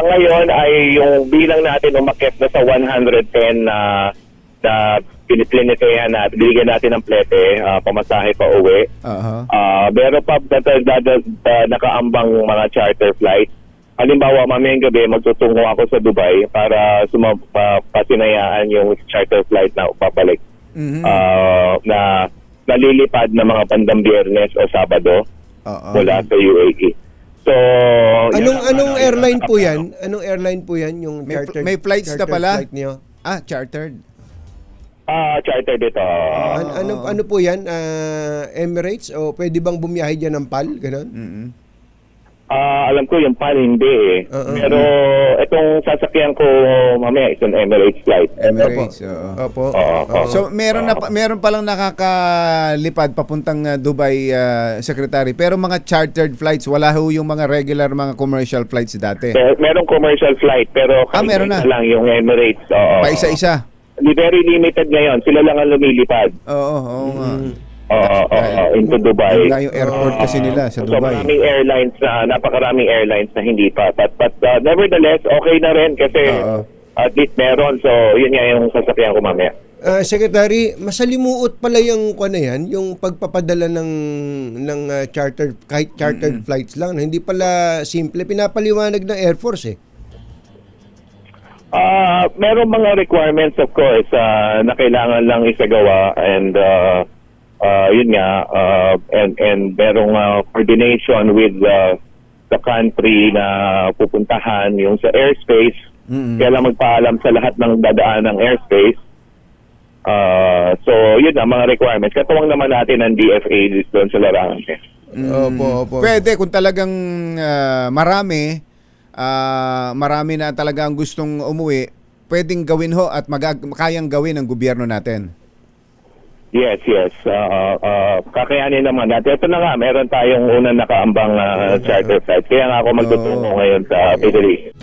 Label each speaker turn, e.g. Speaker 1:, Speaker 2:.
Speaker 1: ngayon ay yung bilang natin umakyat na sa 110 na piniplinitehan natin, binigyan natin ng plete, pamasahe pa uwi. Pero pa nakaambang mga charter flight. Halimbawa, mamayang gabi magtutungo ako sa Dubai para pasinayaan yung charter flight na papalik. Na nalilipad na mga bandang Biyernes o Sabado mula sa UAE. So,
Speaker 2: anong airline po 'yan? Anong airline po 'yan yung chartered?
Speaker 3: May flights na pala?
Speaker 2: Flight niyo?
Speaker 3: Chartered.
Speaker 1: Charter dito.
Speaker 2: Ano po 'yan? Emirates o pwede bang bumiyahe diyan ng PAL, ganun?
Speaker 1: Alam ko yung PAL hindi eh. Pero itong sasakyan ko mamaya is an Emirates flight.
Speaker 3: Emirates.
Speaker 2: Opo.
Speaker 3: So meron pa lang nakakalipad papuntang Dubai, Secretary. Pero mga chartered flights, wala ho yung mga regular mga commercial flights dati.
Speaker 1: Merong commercial flight pero
Speaker 3: meron na
Speaker 1: lang yung Emirates.
Speaker 3: Pa isa-isa.
Speaker 1: Very limited ngayon. Sila lang ang lumilipad.
Speaker 3: Oo nga.
Speaker 1: Into Dubai.
Speaker 3: Wala yung airport kasi nila sa Dubai.
Speaker 1: So napakaraming airlines na hindi pa. But nevertheless, okay na rin kasi at least meron. So yun nga yung sasakyan ko mamaya.
Speaker 2: Secretary, masalimuot pala yung yan, yung pagpapadala ng chartered kahit chartered flights lang, hindi pala simple, pinapaliwanag ng Air Force eh.
Speaker 1: Meron mga requirements of course na kailangan lang isagawa and yun nga and merong coordination with the country na pupuntahan yung sa airspace. Kaya lang magpaalam sa lahat ng dadaan ng airspace. So yun ang mga requirements. Katuwang naman natin ang DFA doon sa larangan.
Speaker 2: Opo.
Speaker 3: Pwede kung talagang marami na talaga ang gustong umuwi, pwedeng gawin ho at kayang gawin ng gobyerno natin.
Speaker 1: Yes. Kakayanin naman natin. Ito na nga, meron tayong unang nakaambang charter flight. Kaya nga ako magtutungo ngayon sa Middle East.